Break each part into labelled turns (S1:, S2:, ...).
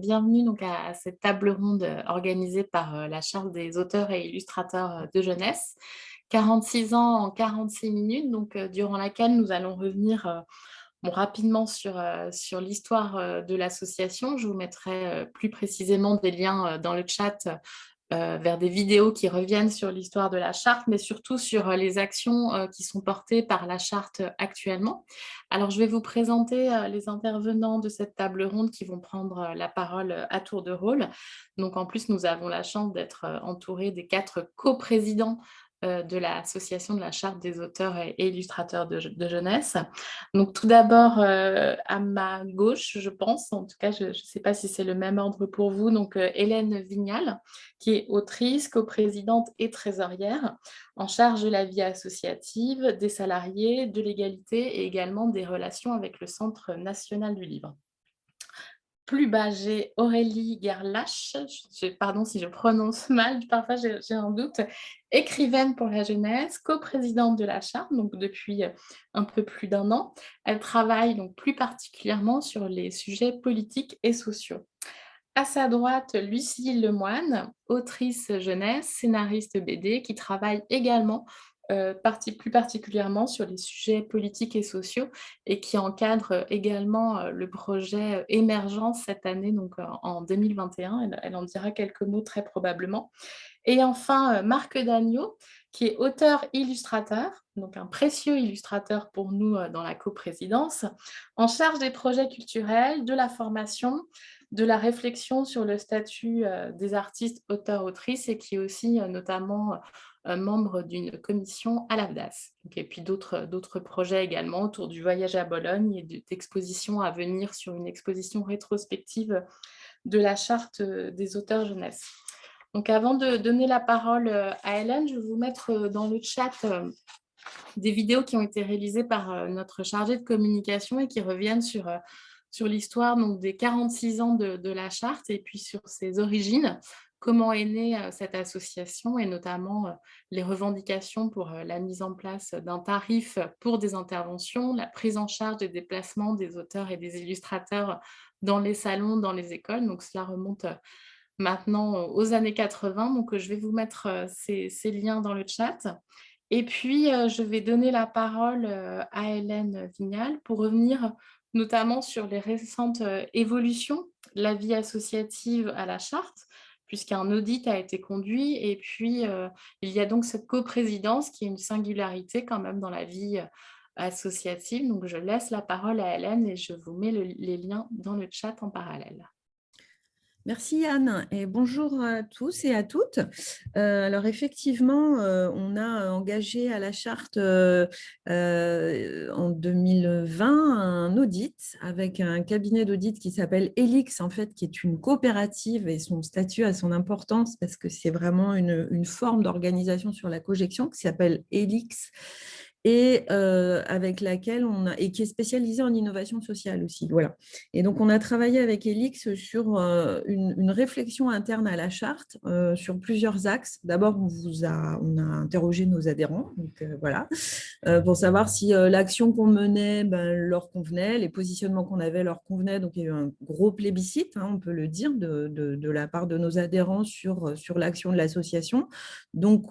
S1: Bienvenue donc à cette table ronde organisée par la Charte des auteurs et illustrateurs de jeunesse. 46 ans en 46 minutes, donc durant laquelle nous allons revenir bon, rapidement sur l'histoire de l'association. Je vous mettrai plus précisément des liens dans le chat vers des vidéos qui reviennent sur l'histoire de la charte, mais surtout sur les actions qui sont portées par la charte actuellement. Alors, je vais vous présenter les intervenants de cette table ronde qui vont prendre la parole à tour de rôle. Donc, en plus, nous avons la chance d'être entourés des 4 coprésidents de l'association de la charte des auteurs et illustrateurs de jeunesse. Donc, tout d'abord, à ma gauche, je pense, en tout cas, je ne sais pas si c'est le même ordre pour vous, donc Hélène Vignal, qui est autrice, coprésidente et trésorière, en charge de la vie associative, des salariés, de l'égalité et également des relations avec le Centre national du livre. Plus bas, j'ai Aurélie Gerlach, pardon si je prononce mal, parfois j'ai un doute, écrivaine pour la jeunesse, coprésidente de la charte, donc depuis un peu plus d'1 an. Elle travaille donc plus particulièrement sur les sujets politiques et sociaux. À sa droite, Lucille Lemoine, autrice jeunesse, scénariste BD, qui travaille également plus particulièrement sur les sujets politiques et sociaux et qui encadre également le projet Émergence cette année, donc en 2021. Elle en dira quelques mots très probablement. Et enfin, Marc Dagneau, qui est auteur-illustrateur, donc un précieux illustrateur pour nous dans la coprésidence, en charge des projets culturels, de la formation, de la réflexion sur le statut des artistes auteurs-autrices et qui est aussi notamment membre d'une commission à l'AFDAS. Et puis d'autres projets également autour du voyage à Bologne et d'expositions à venir sur une exposition rétrospective de la charte des auteurs jeunesse. Donc avant de donner la parole à Hélène, je vais vous mettre dans le chat des vidéos qui ont été réalisées par notre chargée de communication et qui reviennent sur l'histoire des 46 ans de la charte et puis sur ses origines, comment est née cette association et notamment les revendications pour la mise en place d'un tarif pour des interventions, la prise en charge des déplacements des auteurs et des illustrateurs dans les salons, dans les écoles. Donc cela remonte maintenant aux années 80. Donc, je vais vous mettre ces liens dans le chat. Et puis, je vais donner la parole à Hélène Vignal pour revenir notamment sur les récentes évolutions de la vie associative à la charte, puisqu'un audit a été conduit. Et puis, il y a donc cette coprésidence qui est une singularité quand même dans la vie associative. Donc, je laisse la parole à Hélène et je vous mets les liens dans le chat en parallèle.
S2: Merci Anne et bonjour à tous et à toutes. Alors effectivement, on a engagé à la charte en 2020 un audit avec un cabinet d'audit qui s'appelle Elix, en fait, qui est une coopérative et son statut a son importance parce que c'est vraiment une forme d'organisation sur la cogestion qui s'appelle Elix et avec laquelle et qui est spécialisée en innovation sociale aussi. Voilà. Et donc, on a travaillé avec Elix sur une réflexion interne à la charte sur plusieurs axes. D'abord, on a interrogé nos adhérents, donc voilà, pour savoir si l'action qu'on menait leur convenait, les positionnements qu'on avait leur convenaient. Donc, il y a eu un gros plébiscite, on peut le dire, de la part de nos adhérents sur l'action de l'association. Donc,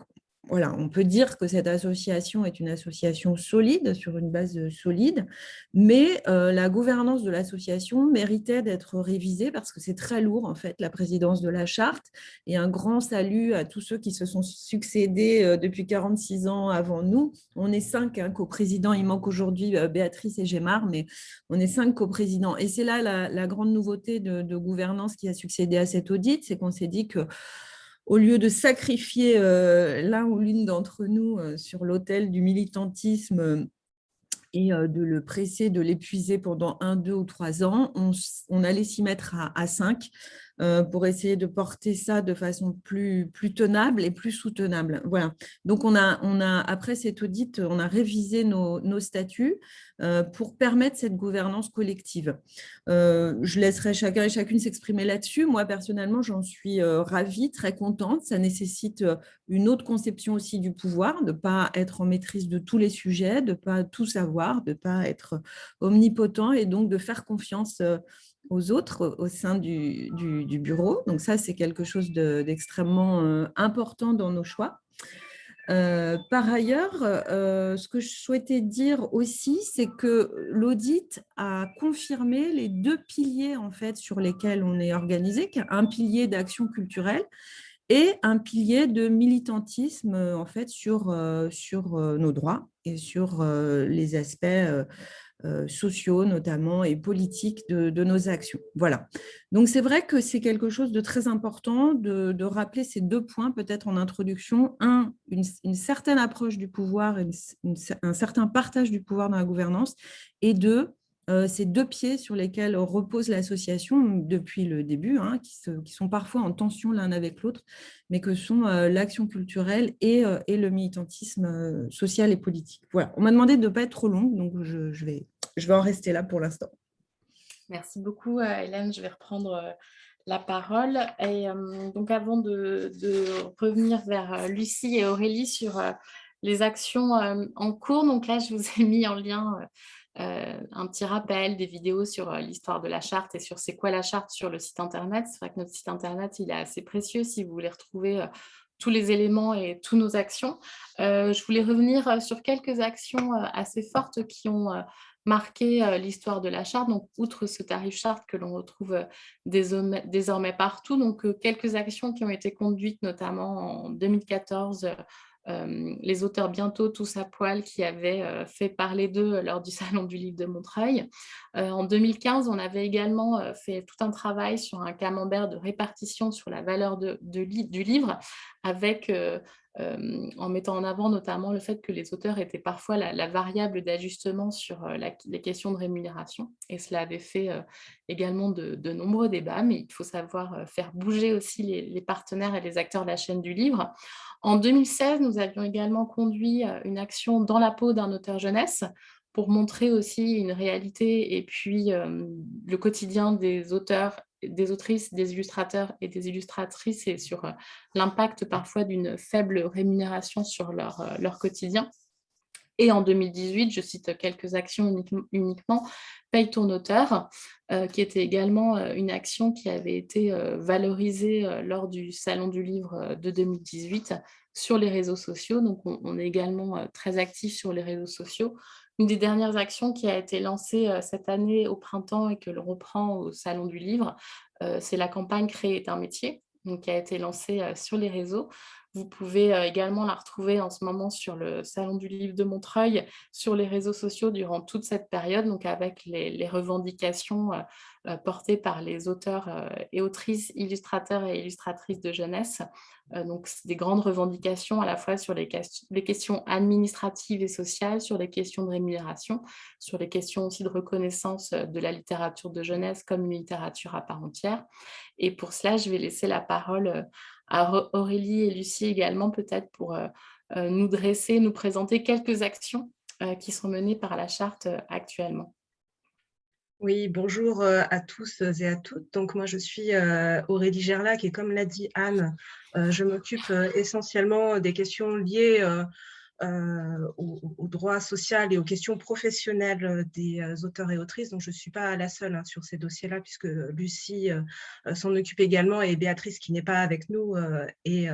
S2: voilà, on peut dire que cette association est une association solide, sur une base solide, mais la gouvernance de l'association méritait d'être révisée parce que c'est très lourd, en fait, la présidence de la charte. Et un grand salut à tous ceux qui se sont succédés depuis 46 ans avant nous. On est 5 coprésidents, il manque aujourd'hui Béatrice et Gémard, mais on est 5 coprésidents. Et c'est là la grande nouveauté de gouvernance qui a succédé à cet audit, c'est qu'on s'est dit que au lieu de sacrifier l'un ou l'une d'entre nous sur l'autel du militantisme et de le presser, de l'épuiser pendant 1, 2 ou 3 ans, on allait s'y mettre à 5 pour essayer de porter ça de façon plus tenable et plus soutenable. Voilà. Donc, après cet audit, on a révisé nos statuts pour permettre cette gouvernance collective. Je laisserai chacun et chacune s'exprimer là-dessus. Moi, personnellement, j'en suis ravie, très contente. Ça nécessite une autre conception aussi du pouvoir, de ne pas être en maîtrise de tous les sujets, de ne pas tout savoir, de ne pas être omnipotent et donc de faire confiance aux autres au sein du bureau. Donc ça, c'est quelque chose d'extrêmement important dans nos choix. Par ailleurs, ce que je souhaitais dire aussi, c'est que l'audit a confirmé les deux piliers en fait, sur lesquels on est organisé, un pilier d'action culturelle et un pilier de militantisme en fait, sur nos droits et sur les aspects sociaux notamment et politiques de nos actions. Voilà. Donc c'est vrai que c'est quelque chose de très important de rappeler ces deux points peut-être en introduction. Un, une certaine approche du pouvoir, un certain partage du pouvoir dans la gouvernance, et deux, ces deux pieds sur lesquels repose l'association depuis le début, hein, qui sont parfois en tension l'un avec l'autre, mais que sont l'action culturelle et le militantisme social et politique. Voilà. On m'a demandé de ne pas être trop longue, donc je vais en rester là pour l'instant.
S1: Merci beaucoup, Hélène. Je vais reprendre la parole. Et donc, avant de revenir vers Lucie et Aurélie sur les actions en cours, donc là, je vous ai mis en lien un petit rappel des vidéos sur l'histoire de la charte et sur c'est quoi la charte sur le site internet. C'est vrai que notre site internet, il est assez précieux si vous voulez retrouver tous les éléments et toutes nos actions. Je voulais revenir sur quelques actions assez fortes qui ont marqué l'histoire de la charte. Donc, outre ce tarif charte que l'on retrouve désormais partout, donc quelques actions qui ont été conduites, notamment en 2014, les auteurs bientôt tous à poil qui avaient fait parler d'eux lors du Salon du Livre de Montreuil. En 2015, on avait également fait tout un travail sur un camembert de répartition sur la valeur du livre, avec en mettant en avant notamment le fait que les auteurs étaient parfois la variable d'ajustement sur les questions de rémunération. Et cela avait fait également de nombreux débats, mais il faut savoir faire bouger aussi les partenaires et les acteurs de la chaîne du livre. En 2016, nous avions également conduit une action dans la peau d'un auteur jeunesse pour montrer aussi une réalité et puis le quotidien des auteurs, des autrices, des illustrateurs et des illustratrices et sur l'impact parfois d'une faible rémunération sur leur quotidien. Et en 2018, je cite quelques actions uniquement, Paye ton auteur, qui était également une action qui avait été valorisée lors du Salon du Livre de 2018 sur les réseaux sociaux. Donc, on est également très actifs sur les réseaux sociaux. Une des dernières actions qui a été lancée cette année au printemps et que l'on reprend au Salon du Livre, c'est la campagne Créer est un métier, donc, qui a été lancée sur les réseaux. Vous pouvez également la retrouver en ce moment sur le Salon du Livre de Montreuil, sur les réseaux sociaux durant toute cette période, donc avec les revendications portées par les auteurs et autrices, illustrateurs et illustratrices de jeunesse. Donc, c'est des grandes revendications à la fois sur les questions administratives et sociales, sur les questions de rémunération, sur les questions aussi de reconnaissance de la littérature de jeunesse comme une littérature à part entière. Et pour cela, je vais laisser la parole à Aurélie et Lucie également, peut-être pour nous présenter quelques actions qui sont menées par la charte actuellement.
S3: Oui, bonjour à tous et à toutes. Donc moi, je suis Aurélie Gerlac et comme l'a dit Anne, je m'occupe essentiellement des questions liées au droit social et aux questions professionnelles des auteurs et autrices. Donc je ne suis pas la seule hein, sur ces dossiers-là puisque Lucie s'en occupe également et Béatrice, qui n'est pas avec nous, est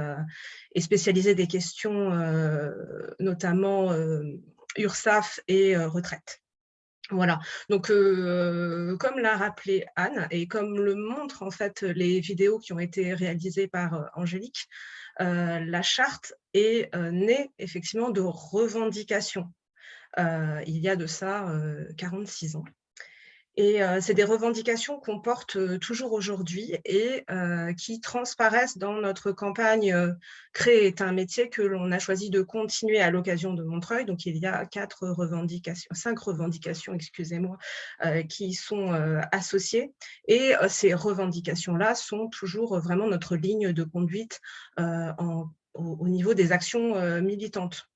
S3: spécialisée des questions notamment URSSAF et retraite. Voilà, donc comme l'a rappelé Anne et comme le montrent en fait les vidéos qui ont été réalisées par Angélique, la charte est née effectivement de revendications. Il y a de ça 46 ans. Et c'est des revendications qu'on porte toujours aujourd'hui et qui transparaissent dans notre campagne Créer est un métier que l'on a choisi de continuer à l'occasion de Montreuil. Donc, il y a 5 revendications, excusez-moi, qui sont associées. Et ces revendications-là sont toujours vraiment notre ligne de conduite au niveau des actions militantes.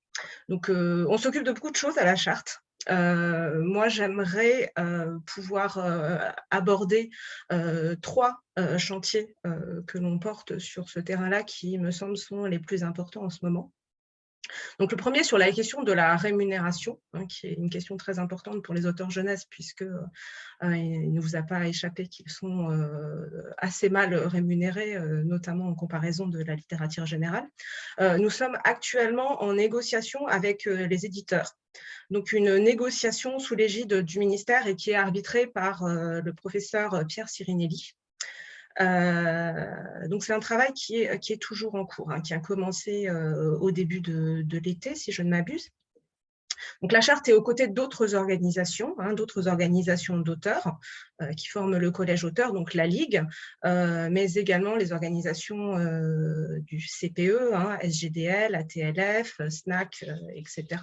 S3: Donc, on s'occupe de beaucoup de choses à la charte. Moi, j'aimerais pouvoir aborder 3 chantiers que l'on porte sur ce terrain-là qui, me semble, sont les plus importants en ce moment. Donc, le premier sur la question de la rémunération, hein, qui est une question très importante pour les auteurs jeunesse, puisque il ne vous a pas échappé qu'ils sont assez mal rémunérés, notamment en comparaison de la littérature générale. Nous sommes actuellement en négociation avec les éditeurs. Donc, une négociation sous l'égide du ministère et qui est arbitrée par le professeur Pierre Sirinelli. Donc, c'est un travail qui est toujours en cours, hein, qui a commencé au début de l'été, si je ne m'abuse. Donc, la charte est aux côtés d'autres organisations, hein, d'auteurs qui forment le collège auteur, donc la Ligue, mais également les organisations du CPE, hein, SGDL, ATLF, SNAC, etc.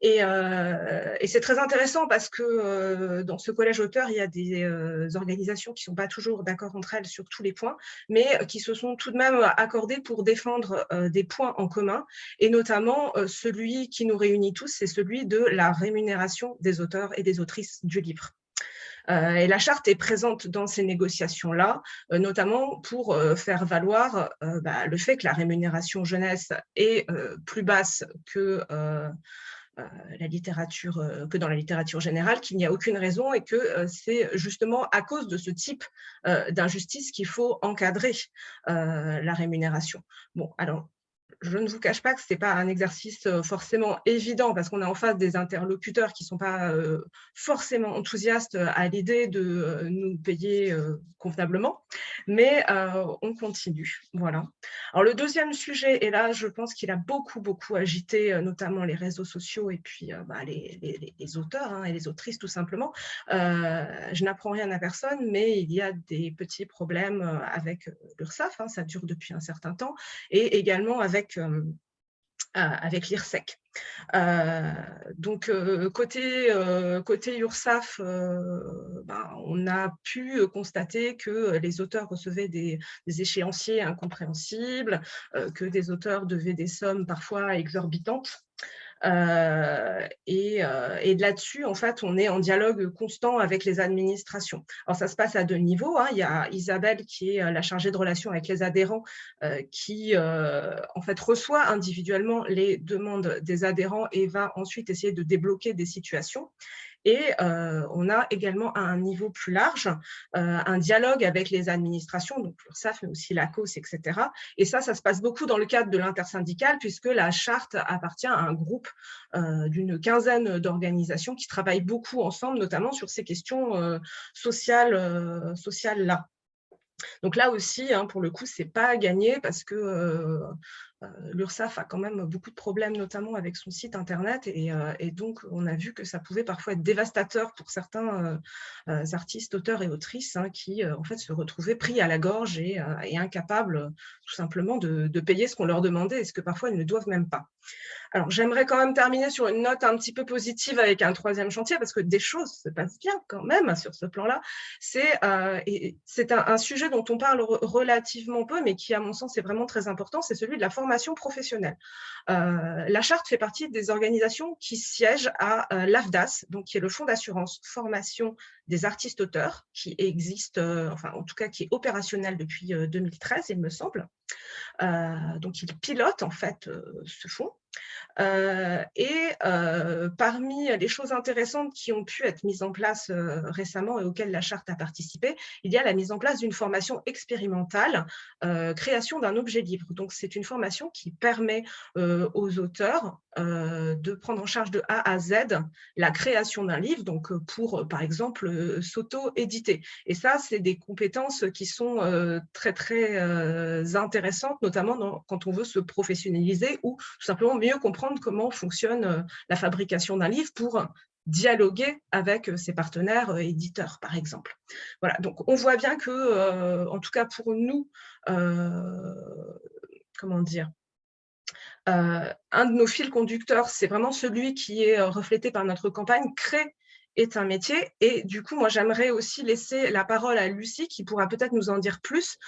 S3: Et c'est très intéressant parce que dans ce collège auteur, il y a des organisations qui ne sont pas toujours d'accord entre elles sur tous les points, mais qui se sont tout de même accordées pour défendre des points en commun, et notamment celui qui nous réunit tous, c'est celui de la rémunération des auteurs et des autrices du livre. Et la charte est présente dans ces négociations-là, notamment pour faire valoir le fait que la rémunération jeunesse est plus basse que la littérature, que dans la littérature générale, qu'il n'y a aucune raison et que c'est justement à cause de ce type d'injustice qu'il faut encadrer la rémunération. Bon, alors, je ne vous cache pas que ce n'est pas un exercice forcément évident parce qu'on a en face des interlocuteurs qui ne sont pas forcément enthousiastes à l'idée de nous payer convenablement, mais on continue. Voilà. Alors, le deuxième sujet, et là, je pense qu'il a beaucoup agité notamment les réseaux sociaux et puis les auteurs hein, et les autrices tout simplement. Je n'apprends rien à personne, mais il y a des petits problèmes avec l'URSSAF, hein, ça dure depuis un certain temps, et également avec l'IRSEC. Donc, côté URSSAF, on a pu constater que les auteurs recevaient des échéanciers incompréhensibles, que des auteurs devaient des sommes parfois exorbitantes. Et là-dessus, en fait, on est en dialogue constant avec les administrations. Alors, ça se passe à deux niveaux, hein. Il y a Isabelle, qui est la chargée de relations avec les adhérents, qui, en fait, reçoit individuellement les demandes des adhérents et va ensuite essayer de débloquer des situations. Et on a également à un niveau plus large un dialogue avec les administrations, donc l'URSSAF, mais aussi la COS, etc. Et ça se passe beaucoup dans le cadre de l'intersyndical, puisque la charte appartient à un groupe d'une quinzaine d'organisations qui travaillent beaucoup ensemble, notamment sur ces questions sociales-là. Donc là aussi, hein, pour le coup, ce n'est pas gagné parce que l'URSSAF a quand même beaucoup de problèmes, notamment avec son site internet, et donc on a vu que ça pouvait parfois être dévastateur pour certains artistes, auteurs et autrices hein, qui en fait se retrouvaient pris à la gorge et incapables tout simplement de payer ce qu'on leur demandait et ce que parfois ils ne doivent même pas. Alors, j'aimerais quand même terminer sur une note un petit peu positive avec un troisième chantier, parce que des choses se passent bien quand même sur ce plan-là. C'est un sujet dont on parle relativement peu, mais qui, à mon sens, est vraiment très important, c'est celui de la formation professionnelle. La charte fait partie des organisations qui siègent à l'AFDAS, donc qui est le Fonds d'assurance formation des artistes-auteurs, qui existe, enfin en tout cas qui est opérationnel depuis 2013, il me semble. Donc, il pilote en fait ce fonds. Parmi les choses intéressantes qui ont pu être mises en place récemment et auxquelles la charte a participé, il y a la mise en place d'une formation expérimentale, création d'un objet libre. Donc, c'est une formation qui permet aux auteurs de prendre en charge de A à Z la création d'un livre, donc pour, par exemple, s'auto-éditer. Et ça, c'est des compétences qui sont très, très intéressantes, notamment quand on veut se professionnaliser ou tout simplement mieux comprendre comment fonctionne la fabrication d'un livre pour dialoguer avec ses partenaires éditeurs, par exemple. Voilà, donc on voit bien que, en tout cas pour nous, comment dire, un de nos fils conducteurs, c'est vraiment celui qui est reflété par notre campagne, créer est un métier. Et du coup, moi, j'aimerais aussi laisser la parole à Lucie, qui pourra peut-être nous en dire plus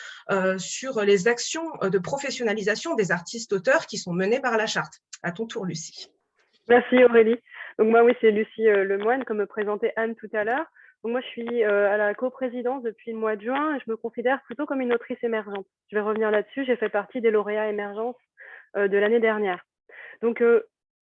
S3: sur les actions de professionnalisation des artistes-auteurs qui sont menées par la charte. À ton tour, Lucie.
S4: Merci Aurélie. Donc moi, oui, c'est Lucie Lemoine, comme me présentait Anne tout à l'heure. Donc moi, je suis à la coprésidence depuis le mois de juin et je me considère plutôt comme une autrice émergente. Je vais revenir là-dessus. J'ai fait partie des lauréats émergence de l'année dernière. Donc,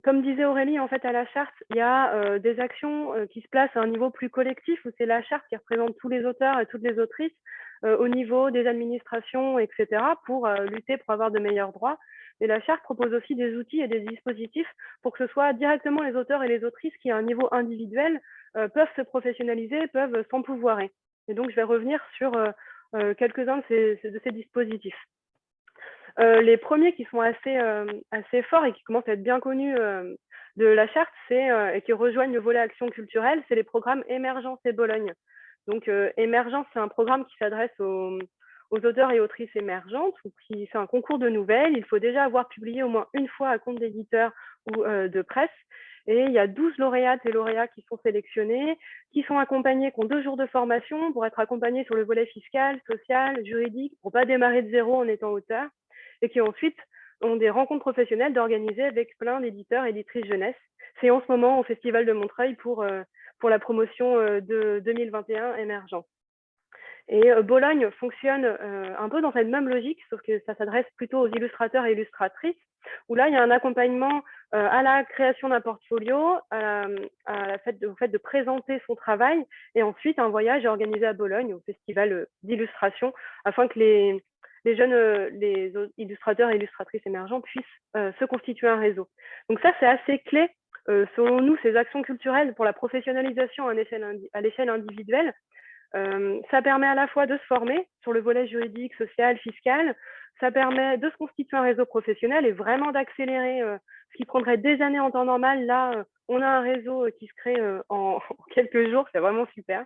S4: comme disait Aurélie, en fait, à la charte, il y a des actions qui se placent à un niveau plus collectif, où c'est la charte qui représente tous les auteurs et toutes les autrices au niveau des administrations, etc., pour lutter pour avoir de meilleurs droits. Et la charte propose aussi des outils et des dispositifs pour que ce soit directement les auteurs et les autrices qui, à un niveau individuel, peuvent se professionnaliser, peuvent s'empouvoirer. Et donc, je vais revenir sur quelques-uns de ces dispositifs. Les premiers qui sont assez forts et qui commencent à être bien connus de la charte, et qui rejoignent le volet action culturelle, c'est les programmes Émergence et Bologne. Donc, Émergence, c'est un programme qui s'adresse aux auteurs et autrices émergentes, ou qui fait un concours de nouvelles. Il faut déjà avoir publié au moins une fois à compte d'éditeur ou de presse. Et il y a 12 lauréates et lauréats qui sont sélectionnés, qui sont accompagnés, qui ont 2 jours de formation pour être accompagnés sur le volet fiscal, social, juridique, pour ne pas démarrer de zéro en étant auteur, et qui ensuite ont des rencontres professionnelles d'organiser avec plein d'éditeurs et éditrices jeunesse. C'est en ce moment au Festival de Montreuil pour la promotion de 2021 émergent. Et Bologne fonctionne un peu dans cette même logique, sauf que ça s'adresse plutôt aux illustrateurs et illustratrices, où là, il y a un accompagnement à la création d'un portfolio, au fait de présenter son travail, et ensuite un voyage est organisé à Bologne, au festival d'illustration, afin que les jeunes les illustrateurs et illustratrices émergents puissent se constituer un réseau. Donc ça, c'est assez clé, selon nous, ces actions culturelles pour la professionnalisation à l'échelle individuelle. Ça permet à la fois de se former sur le volet juridique, social, fiscal. Ça permet de se constituer un réseau professionnel et vraiment d'accélérer ce qui prendrait des années en temps normal. Là, on a un réseau qui se crée en quelques jours. C'est vraiment super.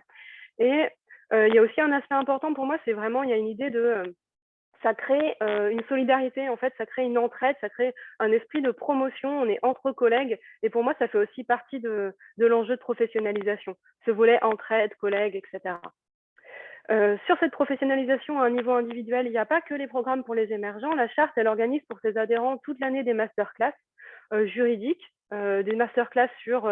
S4: Et il y a aussi un aspect important pour moi, c'est vraiment, il y a une idée de... ça crée une solidarité, en fait, ça crée une entraide, ça crée un esprit de promotion, on est entre collègues, et pour moi, ça fait aussi partie de l'enjeu de professionnalisation, ce volet entraide, collègues, etc. Sur cette professionnalisation à un niveau individuel, il n'y a pas que les programmes pour les émergents. La charte, elle organise pour ses adhérents toute l'année des masterclass juridiques, des masterclass sur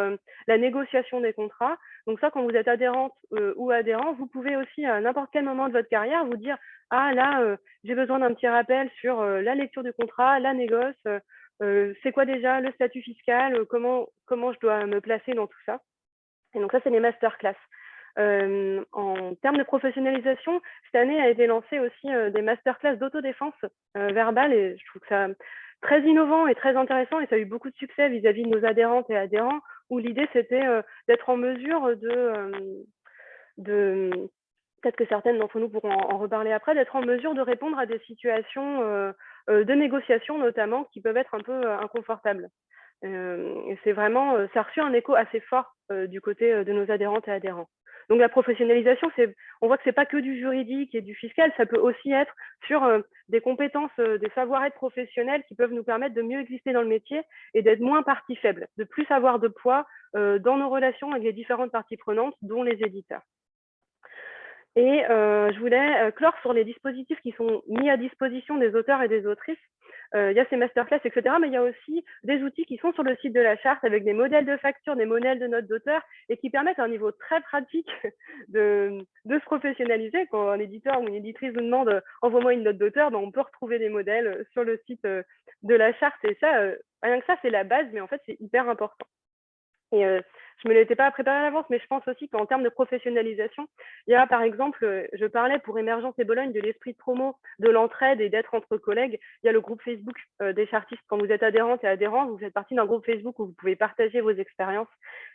S4: la négociation des contrats. Donc ça, quand vous êtes adhérente ou adhérent, vous pouvez aussi à n'importe quel moment de votre carrière vous dire « Ah là, j'ai besoin d'un petit rappel sur la lecture du contrat, la négoce, c'est quoi déjà le statut fiscal, comment je dois me placer dans tout ça ?» Et donc ça, c'est les masterclass. En termes de professionnalisation, cette année a été lancé aussi des masterclass d'autodéfense verbale, et je trouve que ça très innovant et très intéressant, et ça a eu beaucoup de succès vis-à-vis de nos adhérentes et adhérents, où l'idée c'était d'être en mesure de peut-être que certaines d'entre nous pourront en reparler après, d'être en mesure de répondre à des situations de négociation notamment qui peuvent être un peu inconfortables. Et c'est vraiment, ça a reçu un écho assez fort du côté de nos adhérentes et adhérents. Donc la professionnalisation, on voit que c'est pas que du juridique et du fiscal, ça peut aussi être sur des compétences, des savoir-être professionnels qui peuvent nous permettre de mieux exister dans le métier et d'être moins partie faible, de plus avoir de poids dans nos relations avec les différentes parties prenantes, dont les éditeurs. Et je voulais clore sur les dispositifs qui sont mis à disposition des auteurs et des autrices. Il y a ces masterclass, etc. Mais il y a aussi des outils qui sont sur le site de la charte avec des modèles de facture, des modèles de notes d'auteur et qui permettent à un niveau très pratique de se professionnaliser. Quand un éditeur ou une éditrice nous demande « envoie-moi une note d'auteur », ben, on peut retrouver des modèles sur le site de la charte. Et ça, rien que ça, c'est la base, mais en fait, c'est hyper important. Et je ne me l'étais pas préparé à l'avance, mais je pense aussi qu'en termes de professionnalisation, il y a par exemple, je parlais pour Émergence et Bologne de l'esprit de promo, de l'entraide et d'être entre collègues. Il y a le groupe Facebook des chartistes. Quand vous êtes adhérente et adhérent, vous faites partie d'un groupe Facebook où vous pouvez partager vos expériences.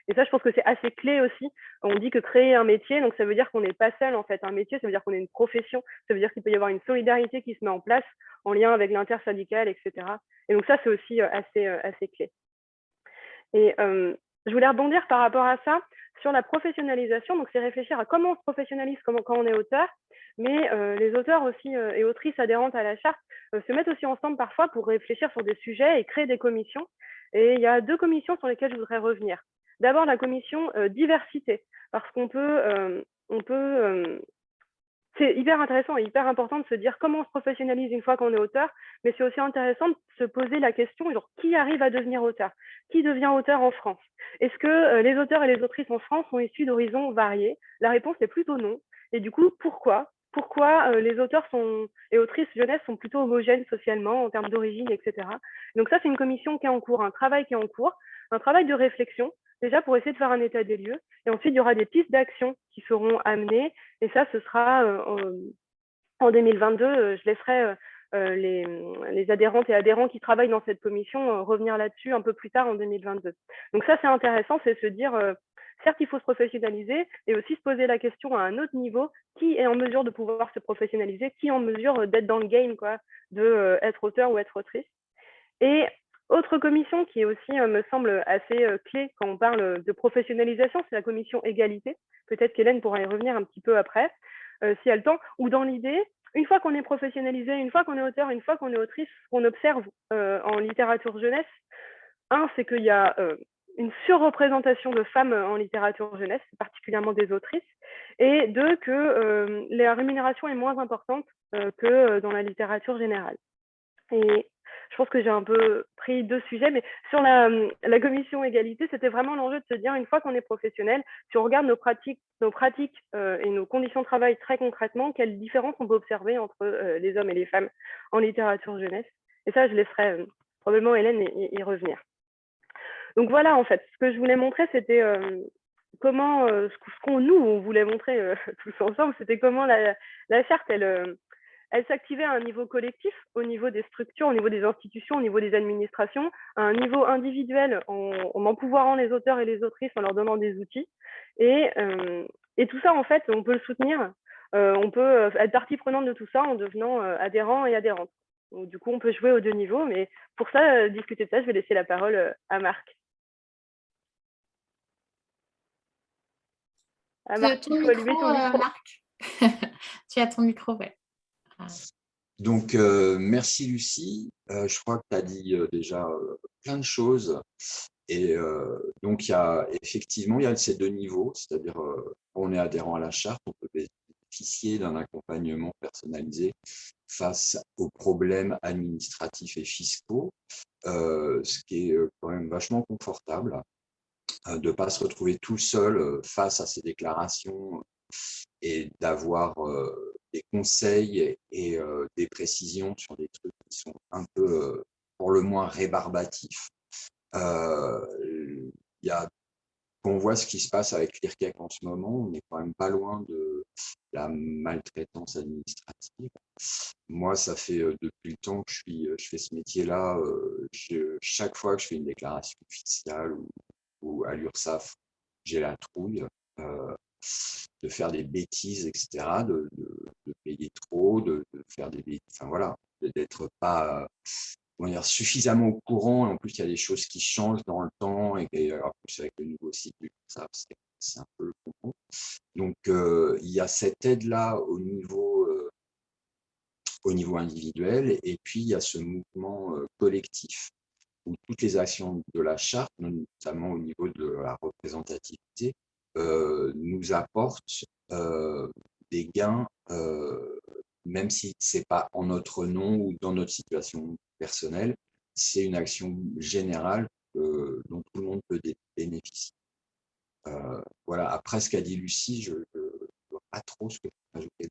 S4: Et ça, je pense que c'est assez clé aussi. On dit que créer un métier, donc ça veut dire qu'on n'est pas seul en fait. Un métier, ça veut dire qu'on est une profession. Ça veut dire qu'il peut y avoir une solidarité qui se met en place en lien avec l'intersyndical, etc. Et donc ça, c'est aussi assez clé. Et je voulais rebondir par rapport à ça sur la professionnalisation. Donc, c'est réfléchir à comment on se professionnalise quand on est auteur, mais les auteurs aussi et autrices adhérentes à la charte se mettent aussi ensemble parfois pour réfléchir sur des sujets et créer des commissions. Et il y a 2 commissions sur lesquelles je voudrais revenir. D'abord, la commission diversité, parce qu'on peut, c'est hyper intéressant et hyper important de se dire comment on se professionnalise une fois qu'on est auteur, mais c'est aussi intéressant de se poser la question, genre, qui arrive à devenir auteur? Qui devient auteur en France? Est-ce que les auteurs et les autrices en France sont issus d'horizons variés? La réponse est plutôt non. Et du coup, pourquoi pourquoi les auteurs et autrices jeunesse sont plutôt homogènes socialement en termes d'origine, etc. Donc ça, c'est une commission qui est en cours, un travail qui est en cours, un travail de réflexion, déjà pour essayer de faire un état des lieux. Et ensuite, il y aura des pistes d'action qui seront amenées. Et ça, ce sera en 2022. Je laisserai les adhérentes et adhérents qui travaillent dans cette commission revenir là-dessus un peu plus tard en 2022. Donc ça, c'est intéressant, c'est se dire, certes, il faut se professionnaliser et aussi se poser la question à un autre niveau, qui est en mesure de pouvoir se professionnaliser, qui est en mesure d'être dans le game, quoi, de être auteur ou être autrice. Et autre commission qui est aussi, me semble, assez clé quand on parle de professionnalisation, c'est la commission égalité. Peut-être qu'Hélène pourra y revenir un petit peu après, si elle a le temps, ou dans l'idée, une fois qu'on est professionnalisé, une fois qu'on est auteur, une fois qu'on est autrice, ce qu'on observe en littérature jeunesse, c'est qu'il y a une surreprésentation de femmes en littérature jeunesse, particulièrement des autrices, et deux, que la rémunération est moins importante que dans la littérature générale. Et je pense que j'ai un peu pris deux sujets, mais sur la commission égalité, c'était vraiment l'enjeu de se dire, une fois qu'on est professionnel, si on regarde nos pratiques et nos conditions de travail très concrètement, quelles différences on peut observer entre les hommes et les femmes en littérature jeunesse. Et ça, je laisserai probablement Hélène y revenir. Donc voilà, en fait, ce que je voulais montrer, c'était comment, ce qu'on nous, on voulait montrer tous ensemble, c'était comment la charte, elle s'activait à un niveau collectif, au niveau des structures, au niveau des institutions, au niveau des administrations, à un niveau individuel, en empouvoirant les auteurs et les autrices, en leur donnant des outils. Et tout ça, en fait, on peut le soutenir, on peut être partie prenante de tout ça en devenant adhérent et adhérente. Donc, du coup, on peut jouer aux deux niveaux, mais pour ça, discuter de ça, je vais laisser la parole à Marc. Marc,
S1: Ton
S4: il faut allumer ton micro.
S1: Marc. Tu as ton micro, ouais.
S5: Donc, merci Lucie. Je crois que tu as dit déjà plein de choses. Et donc, effectivement, il y a ces deux niveaux, c'est-à-dire on est adhérent à la charte, on peut bénéficier d'un accompagnement personnalisé face aux problèmes administratifs et fiscaux, ce qui est quand même vachement confortable, de ne pas se retrouver tout seul face à ces déclarations et d'avoir des conseils et des précisions sur des trucs qui sont un peu, pour le moins, rébarbatifs. Quand on voit ce qui se passe avec l'IRCEC en ce moment, on n'est quand même pas loin de la maltraitance administrative. Moi, ça fait depuis le temps que je fais ce métier-là. Chaque fois que je fais une déclaration fiscale ou à l'URSSAF, j'ai la trouille de faire des bêtises, etc., de payer trop, de faire des bêtises, enfin voilà, d'être pas suffisamment au courant. En plus, il y a des choses qui changent dans le temps, et en plus, avec le nouveau site, c'est un peu le concours. Donc, il y a cette aide-là au niveau individuel, et puis il y a ce mouvement collectif où toutes les actions de la charte, notamment au niveau de la représentativité, nous apportent des gains, même si ce n'est pas en notre nom ou dans notre situation personnelle, c'est une action générale dont tout le monde peut bénéficier. Voilà, après ce qu'a dit Lucie, je ne vois pas trop ce que je peux ajouter.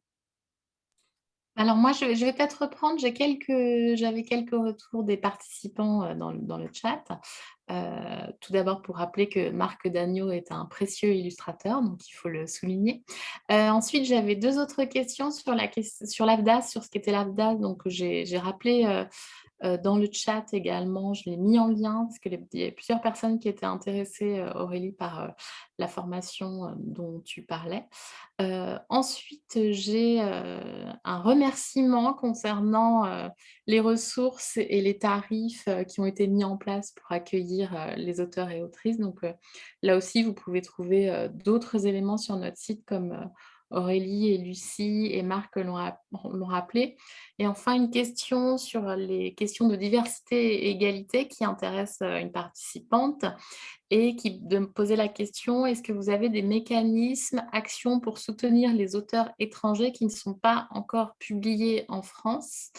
S1: Alors moi, je vais peut-être reprendre. J'avais quelques retours des participants dans le chat. Tout d'abord, pour rappeler que Marc Dagneau est un précieux illustrateur, donc il faut le souligner. Ensuite, j'avais deux autres questions sur l'AFDAS, sur ce qu'était l'AFDAS. Donc, j'ai rappelé dans le chat également, je l'ai mis en lien parce qu'il y a plusieurs personnes qui étaient intéressées, Aurélie, par la formation dont tu parlais. Ensuite, j'ai un remerciement concernant les ressources et les tarifs qui ont été mis en place pour accueillir les auteurs et autrices. Donc là aussi, vous pouvez trouver d'autres éléments sur notre site comme Aurélie et Lucie et Marc l'ont rappelé. Et enfin, une question sur les questions de diversité et égalité qui intéresse une participante et de me poser la question, est-ce que vous avez des mécanismes, actions pour soutenir les auteurs étrangers qui ne sont pas encore publiés en France?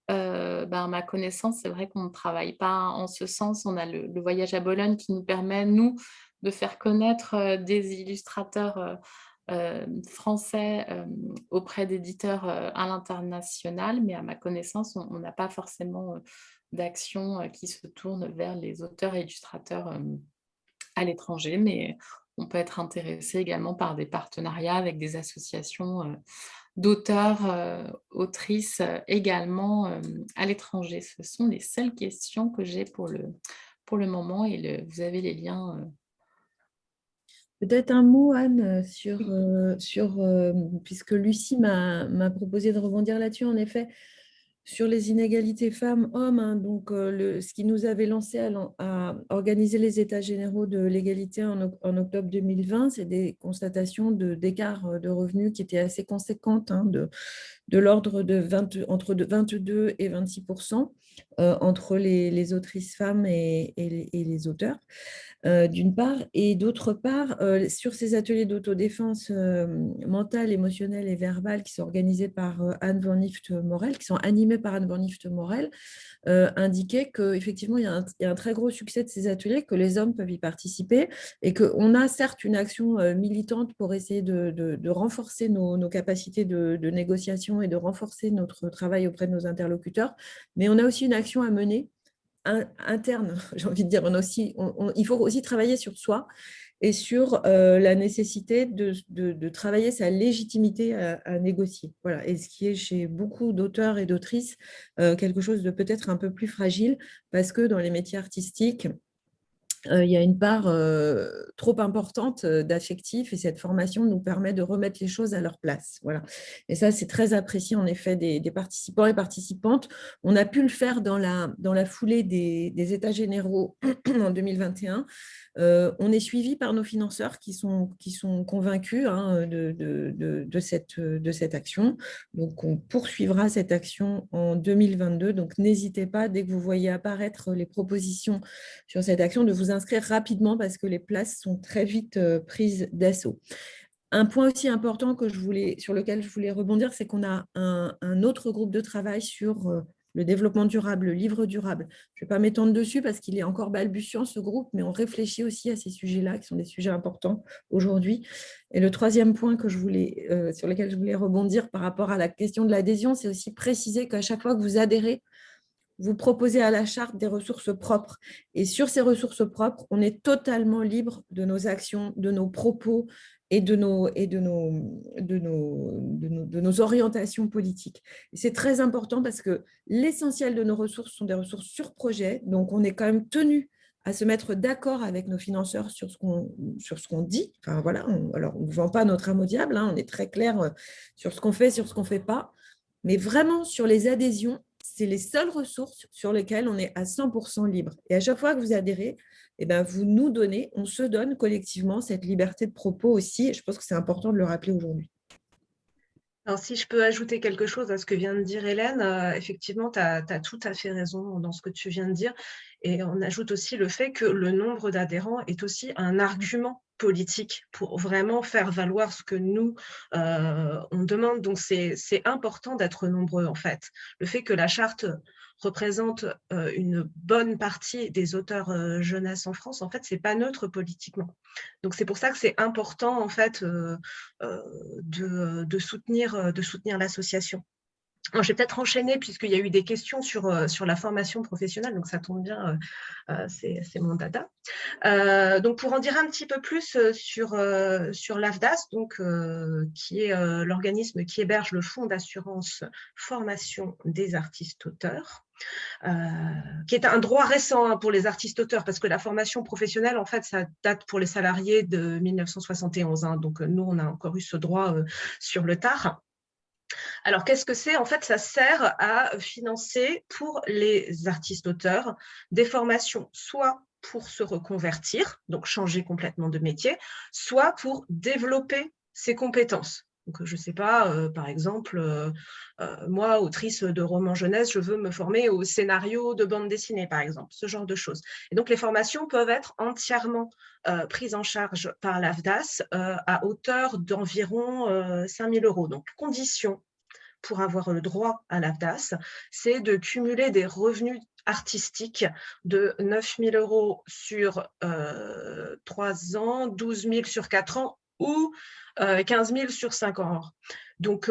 S1: À ma connaissance, c'est vrai qu'on ne travaille pas en ce sens. On a le voyage à Bologne qui nous permet, nous, de faire connaître des illustrateurs français auprès d'éditeurs à l'international, mais à ma connaissance, on n'a pas forcément d'action qui se tourne vers les auteurs et illustrateurs à l'étranger, mais on peut être intéressé également par des partenariats avec des associations d'auteurs, autrices également à l'étranger. Ce sont les seules questions que j'ai pour le moment et vous avez les liens.
S2: Peut-être un mot, Anne,
S1: Oui.
S2: puisque Lucie m'a proposé de rebondir là-dessus, en effet, sur les inégalités femmes-hommes. Hein, donc, ce qui nous avait lancé à organiser les États généraux de l'égalité en octobre 2020, c'est des constatations d'écarts de revenus qui étaient assez conséquentes, hein, de l'ordre de entre 22 et 26% entre les autrices femmes et les auteurs. D'une part, et d'autre part, sur ces ateliers d'autodéfense mentale, émotionnelle et verbale qui sont organisés par Anne Van Nift-Morel, qui sont animés par Anne Van Nift-Morel, indiquait qu'effectivement, il y a un très gros succès de ces ateliers, que les hommes peuvent y participer et qu'on a certes une action militante pour essayer de renforcer nos capacités de négociation et de renforcer notre travail auprès de nos interlocuteurs, mais on a aussi une action à mener interne, j'ai envie de dire. Il faut aussi travailler sur soi et sur la nécessité de travailler sa légitimité à négocier. Voilà. Et ce qui est chez beaucoup d'auteurs et d'autrices quelque chose de peut-être un peu plus fragile, parce que dans les métiers artistiques, il y a une part trop importante d'affectif, et cette formation nous permet de remettre les choses à leur place. Voilà. Et ça, c'est très apprécié en effet des participants et participantes. On a pu le faire dans la foulée des États généraux en 2021. On est suivi par nos financeurs qui sont convaincus, hein, de cette action. Donc, on poursuivra cette action en 2022. Donc, n'hésitez pas, dès que vous voyez apparaître les propositions sur cette action, de vous inscrire rapidement parce que les places sont très vite prises d'assaut. Un point aussi important sur lequel je voulais rebondir, c'est qu'on a un autre groupe de travail sur le développement durable, le livre durable. Je ne vais pas m'étendre dessus parce qu'il est encore balbutiant, ce groupe, mais on réfléchit aussi à ces sujets-là, qui sont des sujets importants aujourd'hui. Et le troisième point sur lequel je voulais rebondir par rapport à la question de l'adhésion, c'est aussi préciser qu'à chaque fois que vous adhérez, vous proposez à la charte des ressources propres. Et sur ces ressources propres, on est totalement libre de nos actions, de nos propos et de nos orientations politiques. C'est très important parce que l'essentiel de nos ressources sont des ressources sur projet. Donc, on est quand même tenu à se mettre d'accord avec nos financeurs sur ce qu'on dit. Enfin, voilà, alors, on ne vend pas notre âme au diable, hein, on est très clair sur ce qu'on fait, sur ce qu'on ne fait pas. Mais vraiment, sur les adhésions, c'est les seules ressources sur lesquelles on est à 100% libre. Et à chaque fois que vous adhérez, eh ben, vous nous donnez, on se donne collectivement cette liberté de propos aussi. Et je pense que c'est important de le rappeler aujourd'hui.
S3: Alors, si je peux ajouter quelque chose à ce que vient de dire Hélène, effectivement, tu as tout à fait raison dans ce que tu viens de dire. Et on ajoute aussi le fait que le nombre d'adhérents est aussi un argument politique pour vraiment faire valoir ce que nous, on demande. Donc, c'est important d'être nombreux, en fait. Le fait que la charte représente une bonne partie des auteurs jeunesse en France, en fait, c'est pas neutre politiquement. Donc, c'est pour ça que c'est important, en fait, de soutenir l'association. Je vais peut-être enchaîner puisqu'il y a eu des questions sur la formation professionnelle, donc ça tombe bien, c'est mon dada. Donc, pour en dire un petit peu plus sur l'AFDAS, donc, qui est l'organisme qui héberge le Fonds d'assurance formation des artistes-auteurs, qui est un droit récent, hein, pour les artistes-auteurs, parce que la formation professionnelle, en fait, ça date pour les salariés de 1971. Hein, donc, nous, on a encore eu ce droit sur le tard. Alors, qu'est-ce que c'est? En fait, ça sert à financer pour les artistes-auteurs des formations, soit pour se reconvertir, donc changer complètement de métier, soit pour développer ses compétences. Donc, je ne sais pas, par exemple, moi, autrice de romans jeunesse, je veux me former au scénario de bande dessinée, par exemple, ce genre de choses. Et donc, les formations peuvent être entièrement prises en charge par l'AFDAS à hauteur d'environ 5 000 €. Donc, condition pour avoir le droit à l'AFDAS, c'est de cumuler des revenus artistiques de 9 000 € sur 3 ans, 12 000 sur 4 ans, ou 15 000 sur 5 ans. Donc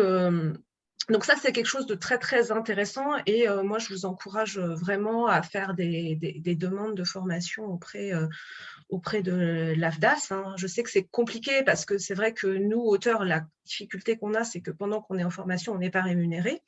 S3: ça, c'est quelque chose de très, très intéressant et moi, je vous encourage vraiment à faire des demandes de formation auprès de l'AFDAS. Hein. Je sais que c'est compliqué parce que c'est vrai que nous, auteurs, la difficulté qu'on a, c'est que pendant qu'on est en formation, on n'est pas rémunéré.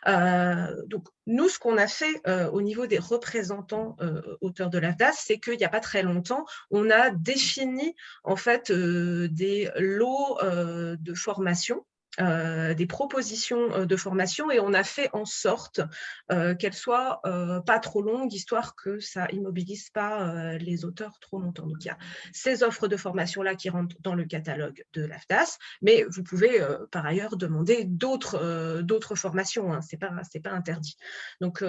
S3: Donc, nous, ce qu'on a fait au niveau des représentants auteurs de l'AFDAS, c'est qu'il n'y a pas très longtemps, on a défini en fait des lots de formation. Des propositions de formation et on a fait en sorte qu'elles soient pas trop longues, histoire que ça immobilise pas les auteurs trop longtemps. Donc, il y a ces offres de formation-là qui rentrent dans le catalogue de l'AFDAS, mais vous pouvez par ailleurs demander d'autres formations, hein, c'est pas interdit. Donc,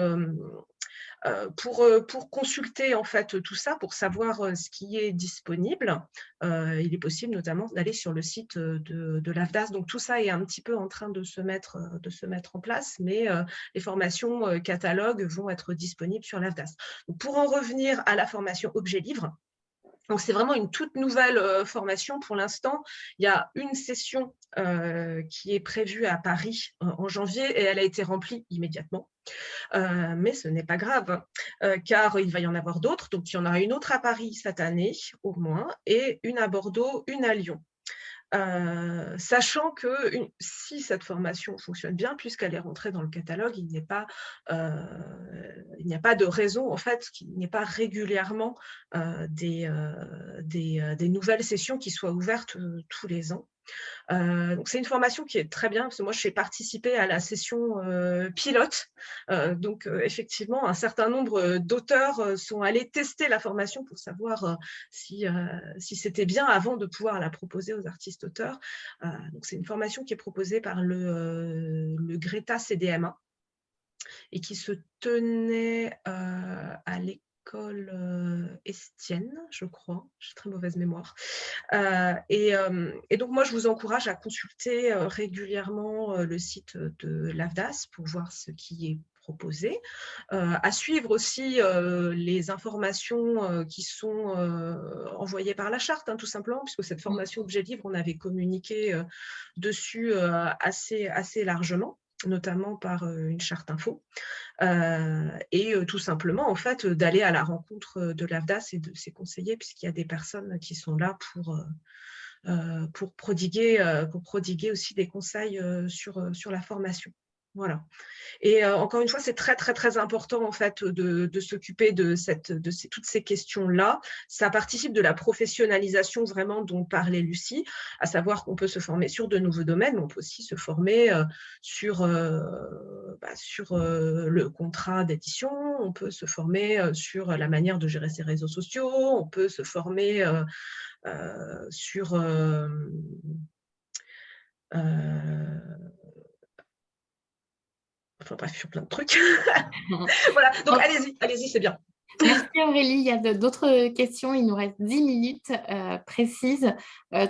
S3: pour consulter en fait tout ça, pour savoir ce qui est disponible, il est possible notamment d'aller sur le site de l'AFDAS. Donc tout ça est un petit peu en train de se mettre en place, mais les formations catalogues vont être disponibles sur l'AFDAS. Pour en revenir à la formation objet livre, donc, c'est vraiment une toute nouvelle formation pour l'instant. Il y a une session qui est prévue à Paris en janvier et elle a été remplie immédiatement. Mais ce n'est pas grave, car il va y en avoir d'autres. Donc, il y en aura une autre à Paris cette année, au moins, et une à Bordeaux, une à Lyon. Sachant que si cette formation fonctionne bien, puisqu'elle est rentrée dans le catalogue, il n'y a pas de raison en fait qu'il n'y ait pas régulièrement des nouvelles sessions qui soient ouvertes tous les ans. Donc c'est une formation qui est très bien, parce que moi, j'ai participé à la session pilote. Donc, effectivement, un certain nombre d'auteurs sont allés tester la formation pour savoir si c'était bien avant de pouvoir la proposer aux artistes-auteurs. Donc, c'est une formation qui est proposée par le Greta CDMA et qui se tenait à l'école Estienne, je crois, j'ai très mauvaise mémoire. Et donc, moi, je vous encourage à consulter régulièrement le site de l'AFDAS pour voir ce qui est proposé, à suivre aussi les informations qui sont envoyées par la charte, hein, tout simplement, puisque cette formation objet livre, on avait communiqué dessus assez largement, notamment par une charte info. Et tout simplement, en fait, d'aller à la rencontre de l'AFDAS et de ses conseillers, puisqu'il y a des personnes qui sont là pour prodiguer aussi des conseils sur la formation. Voilà. Et encore une fois, c'est très, très, très important en fait de s'occuper de toutes ces questions-là. Ça participe de la professionnalisation vraiment dont parlait Lucie, à savoir qu'on peut se former sur de nouveaux domaines, mais on peut aussi se former sur le contrat d'édition, on peut se former sur la manière de gérer ses réseaux sociaux, on peut se former sur enfin bref, sur plein de trucs. Voilà, donc allez-y, c'est bien.
S1: Merci Aurélie. Il y a d'autres questions. Il nous reste 10 minutes précises.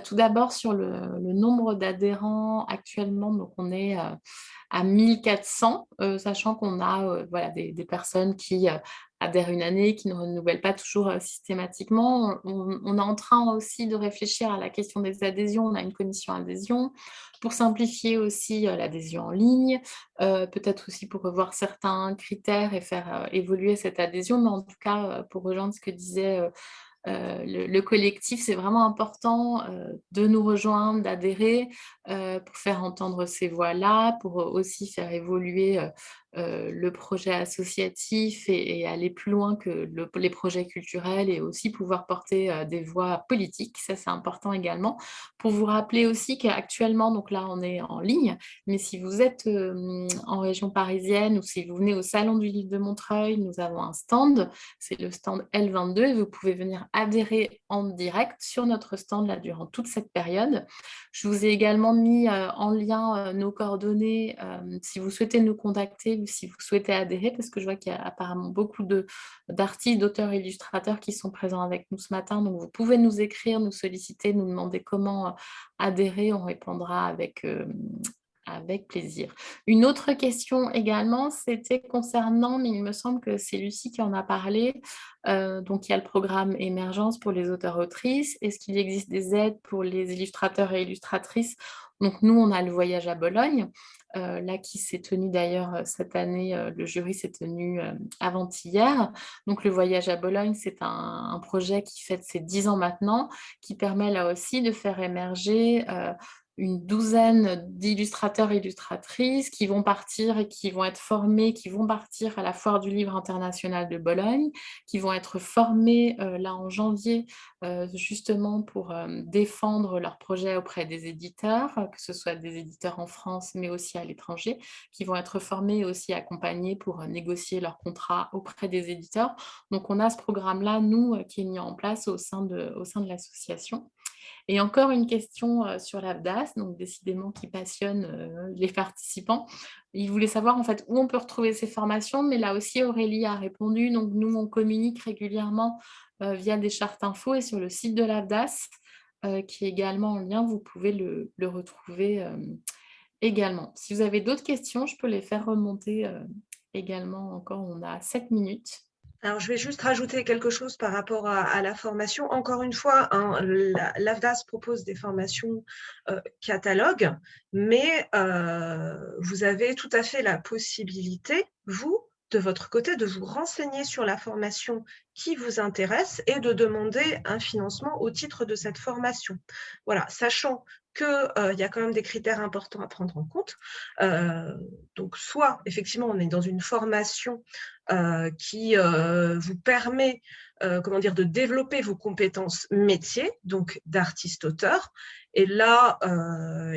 S1: Tout d'abord sur le nombre d'adhérents actuellement. Donc, on est à 1400, sachant qu'on a voilà, des personnes qui adhèrent une année, qui ne renouvellent pas toujours systématiquement. On est en train aussi de réfléchir à la question des adhésions. On a une commission adhésion pour simplifier aussi l'adhésion en ligne, peut-être aussi pour revoir certains critères et faire évoluer cette adhésion. Mais en tout cas, pour rejoindre ce que disait le collectif, c'est vraiment important de nous rejoindre, d'adhérer pour faire entendre ces voix-là, pour aussi faire évoluer le projet associatif et aller plus loin que les projets culturels et aussi pouvoir porter des voix politiques. Ça, c'est important également. Pour vous rappeler aussi qu'actuellement, donc là, on est en ligne, mais si vous êtes en région parisienne ou si vous venez au Salon du Livre de Montreuil, nous avons un stand, c'est le stand L22 et vous pouvez venir adhérer en direct sur notre stand là durant toute cette période. Je vous ai également mis en lien nos coordonnées si vous souhaitez nous contacter ou si vous souhaitez adhérer, parce que je vois qu'il y a apparemment beaucoup d'artistes, d'auteurs, illustrateurs qui sont présents avec nous ce matin. Donc, vous pouvez nous écrire, nous solliciter, nous demander comment adhérer. On répondra Avec plaisir. Une autre question également, c'était concernant, mais il me semble que c'est Lucie qui en a parlé, donc il y a le programme Émergence pour les auteurs-autrices. Est-ce qu'il existe des aides pour les illustrateurs et illustratrices? Donc nous, on a le voyage à Bologne, là qui s'est tenu d'ailleurs cette année, le jury s'est tenu avant-hier. Donc le voyage à Bologne, c'est un projet qui fête ses 10 ans maintenant, qui permet là aussi de faire émerger une douzaine d'illustrateurs et illustratrices qui vont partir et qui vont être formés, qui vont partir à la Foire du Livre international de Bologne, qui vont être formés là en janvier justement pour défendre leurs projets auprès des éditeurs, que ce soit des éditeurs en France mais aussi à l'étranger, qui vont être formés et aussi accompagnés pour négocier leurs contrats auprès des éditeurs. Donc on a ce programme-là, nous, qui est mis en place au sein de l'association. Et encore une question sur l'AFDAS, donc décidément qui passionne les participants. Ils voulaient savoir en fait où on peut retrouver ces formations, mais là aussi Aurélie a répondu. Donc nous, on communique régulièrement via des chartes info et sur le site de l'AFDAS, qui est également en lien, vous pouvez le retrouver également. Si vous avez d'autres questions, je peux les faire remonter également. Encore, on a 7 minutes.
S3: Alors, je vais juste rajouter quelque chose par rapport à la formation. Encore une fois, hein, l'AFDAS propose des formations catalogues, mais vous avez tout à fait la possibilité, vous, de votre côté, de vous renseigner sur la formation qui vous intéresse et de demander un financement au titre de cette formation. Voilà, sachant qu'il y a quand même des critères importants à prendre en compte. Donc, soit, effectivement, on est dans une formation qui vous permet de développer vos compétences métiers, donc d'artiste-auteur. Et là,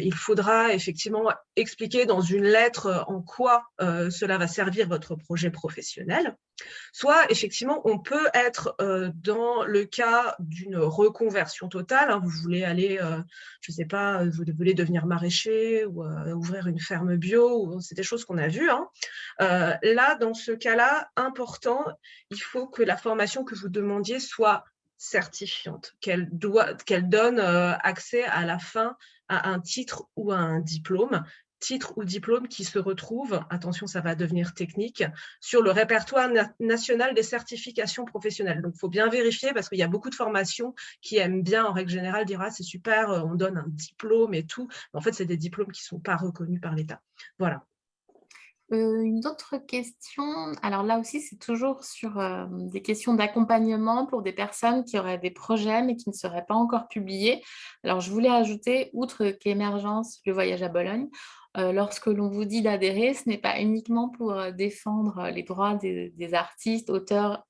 S3: il faudra effectivement expliquer dans une lettre en quoi cela va servir votre projet professionnel. Soit, effectivement, on peut être dans le cas d'une reconversion totale. Hein, vous voulez aller, je ne sais pas, vous voulez devenir maraîcher ou ouvrir une ferme bio, c'est des choses qu'on a vues. Hein. Là, dans ce cas-là, important, il faut que la formation que vous demandiez soit certifiante, qu'elle donne accès à la fin à un titre ou à un diplôme. Titre ou diplôme qui se retrouve, attention, ça va devenir technique, sur le répertoire national des certifications professionnelles. Donc, il faut bien vérifier parce qu'il y a beaucoup de formations qui aiment bien, en règle générale, dire « Ah, c'est super, on donne un diplôme et tout ». En fait, c'est des diplômes qui ne sont pas reconnus par l'État. Voilà.
S1: Une autre question, alors là aussi c'est toujours sur des questions d'accompagnement pour des personnes qui auraient des projets mais qui ne seraient pas encore publiés. Alors je voulais ajouter, outre qu'Émergence, le voyage à Bologne, lorsque l'on vous dit d'adhérer, ce n'est pas uniquement pour défendre les droits des artistes, auteurs,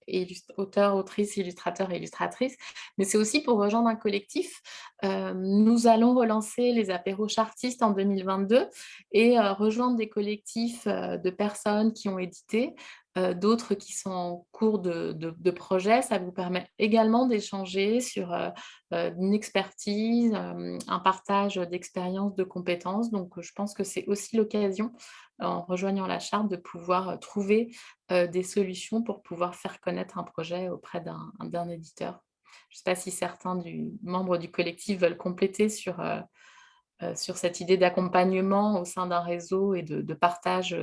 S1: autrices, illustrateurs et illustratrices, mais c'est aussi pour rejoindre un collectif. Nous allons relancer les apéros chartistes en 2022 et rejoindre des collectifs de personnes qui ont édité, d'autres qui sont en cours de projet. Ça vous permet également d'échanger sur une expertise, un partage d'expériences, de compétences. Donc, je pense que c'est aussi l'occasion, en rejoignant la charte, de pouvoir trouver des solutions pour pouvoir faire connaître un projet auprès d'un éditeur. Je ne sais pas si certains membres du collectif veulent compléter sur cette idée d'accompagnement au sein d'un réseau et de partage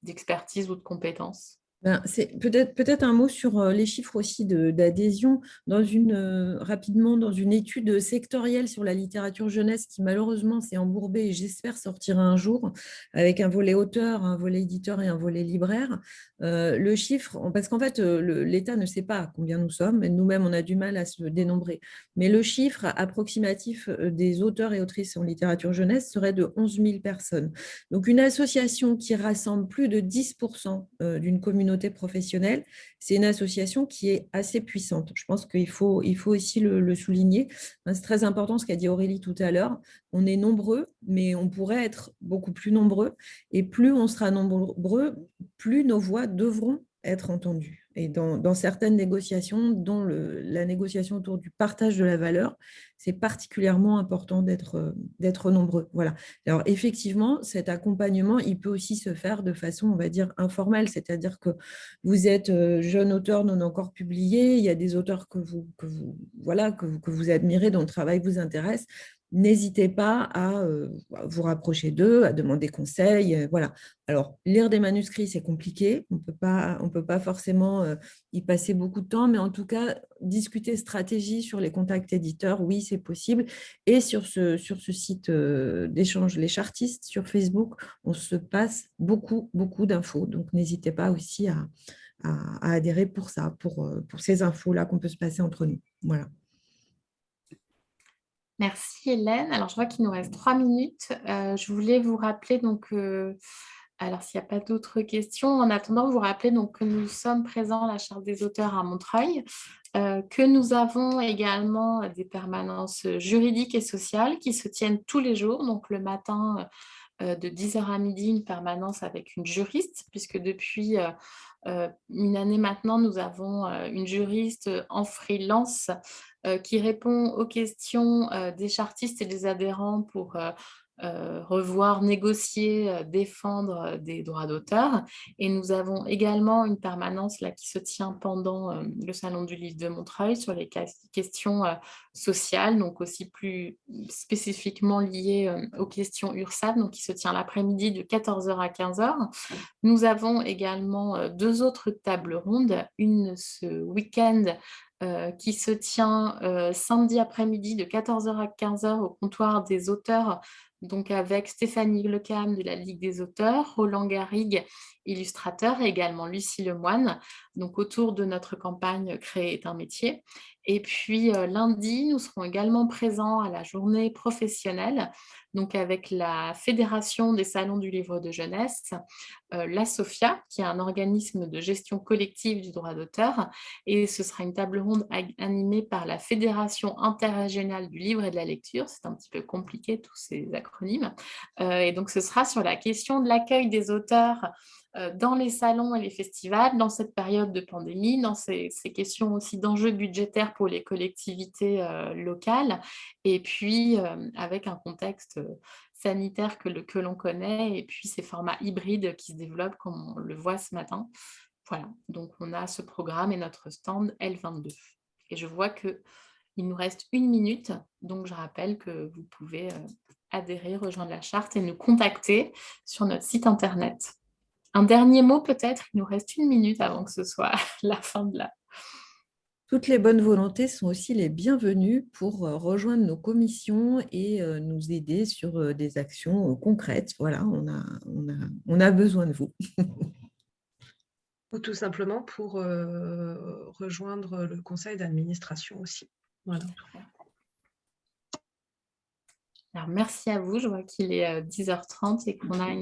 S1: d'expertise ou de compétences.
S2: Ben, c'est peut-être un mot sur les chiffres aussi d'adhésion. Rapidement, dans une étude sectorielle sur la littérature jeunesse qui malheureusement s'est embourbée et j'espère sortira un jour, avec un volet auteur, un volet éditeur et un volet libraire, le chiffre, parce qu'en fait l'État ne sait pas combien nous sommes, et nous-mêmes on a du mal à se dénombrer, mais le chiffre approximatif des auteurs et autrices en littérature jeunesse serait de 11 000 personnes. Donc une association qui rassemble plus de 10% d'une communauté professionnelle, c'est une association qui est assez puissante. Je pense qu'il faut aussi le souligner. C'est très important ce qu'a dit Aurélie tout à l'heure. On est nombreux, mais on pourrait être beaucoup plus nombreux. Et plus on sera nombreux, plus nos voix devront être entendues. Et dans certaines négociations, dont la négociation autour du partage de la valeur, c'est particulièrement important d'être nombreux. Voilà. Alors, effectivement, cet accompagnement, il peut aussi se faire de façon, on va dire, informelle, c'est-à-dire que vous êtes jeune auteur non encore publié, il y a des auteurs que vous admirez, dont le travail vous intéresse. n'hésitez pas à vous rapprocher d'eux, à demander conseil. Voilà. Alors, lire des manuscrits, c'est compliqué. On peut pas forcément y passer beaucoup de temps, mais en tout cas, discuter stratégie sur les contacts éditeurs, oui, c'est possible. Et sur ce site d'échange, les chartistes, sur Facebook, on se passe beaucoup, beaucoup d'infos. Donc, n'hésitez pas aussi à adhérer pour ça, pour ces infos-là qu'on peut se passer entre nous. Voilà.
S1: Merci Hélène. Alors, je vois qu'il nous reste 3 minutes. Je voulais vous rappeler, donc, alors s'il n'y a pas d'autres questions, en attendant, vous rappeler donc, que nous sommes présents à la Charte des auteurs à Montreuil, que nous avons également des permanences juridiques et sociales qui se tiennent tous les jours, donc le matin de 10h à midi, une permanence avec une juriste, puisque depuis une année maintenant, nous avons une juriste en freelance qui répond aux questions des chartistes et des adhérents pour revoir, négocier, défendre des droits d'auteur. Et nous avons également une permanence là, qui se tient pendant le Salon du Livre de Montreuil sur les questions sociales, donc aussi plus spécifiquement liées aux questions URSAF, donc qui se tient l'après-midi de 14h à 15h. Nous avons également 2 autres tables rondes, une ce week-end qui se tient samedi après-midi de 14h à 15h au comptoir des auteurs, donc avec Stéphanie Lecam de la Ligue des auteurs, Roland Garrigue, illustrateur, et également Lucie Lemoine, donc autour de notre campagne Créer est un métier. Et puis lundi, nous serons également présents à la journée professionnelle, donc avec la Fédération des salons du livre de jeunesse, la SOFIA, qui est un organisme de gestion collective du droit d'auteur, et ce sera une table ronde animée par la Fédération interrégionale du livre et de la lecture. C'est un petit peu compliqué, tous ces acronymes. Et donc, ce sera sur la question de l'accueil des auteurs dans les salons et les festivals, dans cette période de pandémie, dans ces questions aussi d'enjeux budgétaires pour les collectivités locales, et puis avec un contexte sanitaire que l'on connaît, et puis ces formats hybrides qui se développent comme on le voit ce matin. Voilà, donc on a ce programme et notre stand L22. Et je vois qu'il nous reste 1 minute, donc je rappelle que vous pouvez adhérer, rejoindre la charte et nous contacter sur notre site internet. Un dernier mot peut-être, il nous reste 1 minute avant que ce soit la fin de la...
S2: Toutes les bonnes volontés sont aussi les bienvenues pour rejoindre nos commissions et nous aider sur des actions concrètes. Voilà, on a besoin de vous.
S3: Ou tout simplement pour rejoindre le conseil d'administration aussi. Voilà.
S1: Alors, merci à vous. Je vois qu'il est 10h30 et qu'on a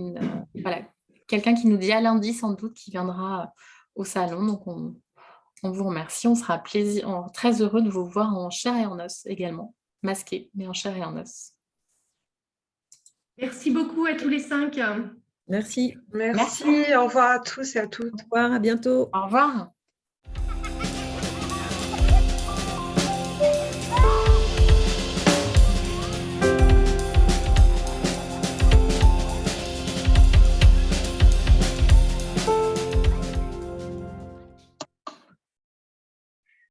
S1: voilà, quelqu'un qui nous dit à lundi sans doute qui viendra au salon. Donc, on vous remercie. On sera très heureux de vous voir en chair et en os également. Masqué, mais en chair et en os.
S6: Merci beaucoup à tous les 5.
S2: Merci.
S3: Merci. Au revoir à tous et à toutes.
S2: Au revoir, à bientôt.
S1: Au revoir.